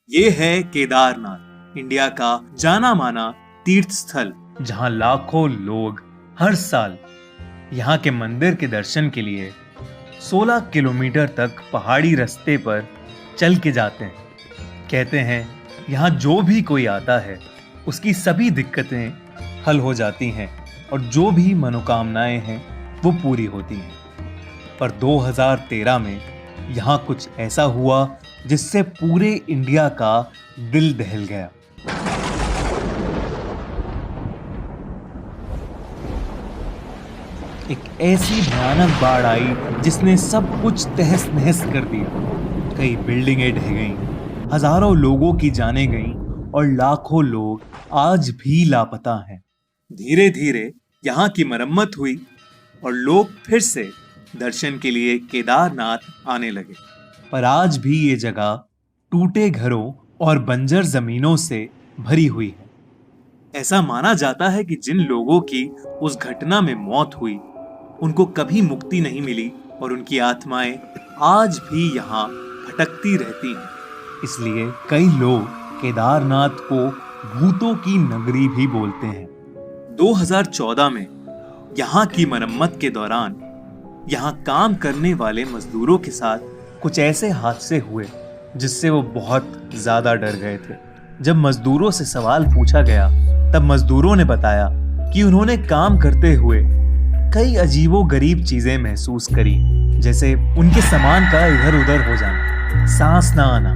ये है केदारनाथ, इंडिया का जाना माना तीर्थ स्थल, जहां लाखों लोग हर साल यहाँ के मंदिर के दर्शन के लिए 16 किलोमीटर तक पहाड़ी रास्ते पर चल के जाते हैं। कहते हैं यहाँ जो भी कोई आता है उसकी सभी दिक्कतें हल हो जाती हैं और जो भी मनोकामनाएं हैं वो पूरी होती हैं। पर 2013 में यहाँ कुछ ऐसा हुआ जिससे पूरे इंडिया का दिल दहल गया। एक ऐसी भयानक बाढ़ आई जिसने सब कुछ तहस नहस कर दिया। कई बिल्डिंगें ढह गईं, हजारों लोगों की जानें गईं और लाखों लोग आज भी लापता हैं। धीरे धीरे यहाँ की मरम्मत हुई और लोग फिर से दर्शन के लिए केदारनाथ आने लगे। पर आज भी ये जगह टूटे घरों और बंजर जमीनों से भरी हुई है। ऐसा माना जाता है कि जिन लोगों की उस घटना में मौत हुई उनको कभी मुक्ति नहीं मिली और उनकी आत्माएं आज भी यहाँ भटकती रहती हैं। इसलिए कई लोग केदारनाथ को भूतों की नगरी भी बोलते हैं। 2014 में यहाँ की मरम्मत के दौरान यहाँ काम करने वाले मजदूरों के साथ कुछ ऐसे हादसे हुए जिससे वो बहुत ज्यादा डर गए थे। जब मजदूरों से सवाल पूछा गया तब मजदूरों ने बताया कि उन्होंने काम करते हुए कई अजीबोगरीब चीजें महसूस करी, जैसे उनके सामान का इधर उधर हो जाना, सांस ना आना,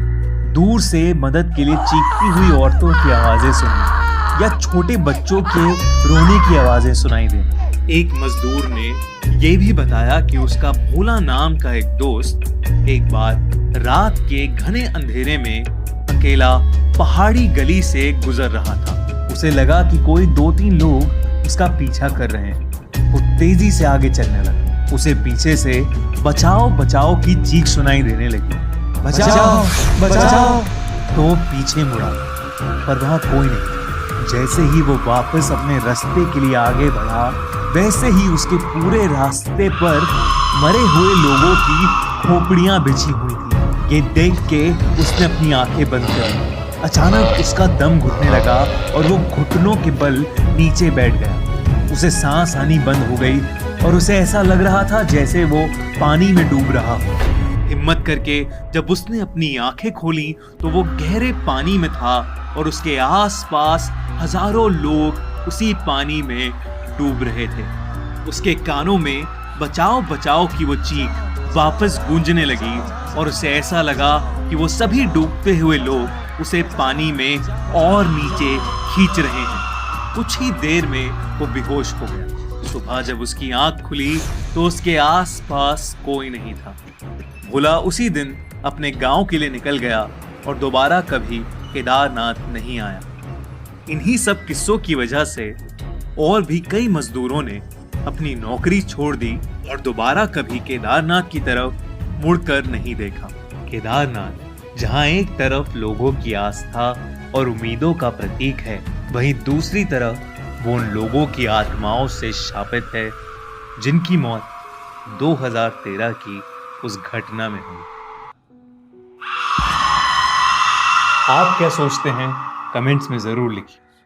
दूर से मदद के लिए चीखती हुई औरतों की आवाजें सुनना या छोटे बच्चों के रोने की आवाजें सुनाई देना। एक मजदूर ने ये भी बताया कि उसका भोला नाम का एक दोस्त एक बार रात के घने अंधेरे में अकेला पहाड़ी गली से गुजर रहा था। उसे लगा कि कोई 2-3 लोग उसका पीछा कर रहे हैं। वो तेजी से आगे चलने लगा। उसे पीछे से बचाओ बचाओ की चीख सुनाई देने लगी। बचाओ बचाओ। तो वो पीछे मुड़ा पर वहां कोई नहीं। जैसे ही वो वापस अपने रास्ते के लिए आगे बढ़ा वैसे ही उसके पूरे रास्ते पर मरे हुए लोगों की खोपड़ियां बिछी हुई थी। ये देख के उसने अपनी आंखें बंद कर ली। अचानक उसका दम घुटने लगा और वो घुटनों के बल नीचे बैठ गया। उसे सांस आनी बंद हो गई और उसे ऐसा लग रहा था जैसे वो पानी में डूब रहा हो। हिम्मत करके जब उसने अपनी आंखें खोली तो वो गहरे पानी में था और उसके आसपास हजारों लोग उसी पानी में डूब रहे थे। उसके कानों में बचाओ बचाओ की वो चीख वापस गूंजने लगी और उसे ऐसा लगा कि वो सभी डूबते हुए लोग उसे पानी में और नीचे खींच रहे हैं। कुछ ही देर में वो बेहोश हो गया। सुबह जब उसकी आंख खुली तो उसके आसपास कोई नहीं था। भोला उसी दिन अपने गांव के लिए निकल गया और दोबारा कभी केदारनाथ नहीं आया। इन्हीं सब किस्सों की वजह से और भी कई मजदूरों ने अपनी नौकरी छोड़ दी और दोबारा कभी केदारनाथ की तरफ मुड़कर नहीं देखा। केदारनाथ जहां एक तरफ लोगों की आस्था और उम्मीदों का प्रतीक है, वहीं दूसरी तरफ वो उन लोगों की आत्माओं से शापित है जिनकी मौत 2013 की उस घटना में हुई। आप क्या सोचते हैं? कमेंट्स में जरूर लिखिए।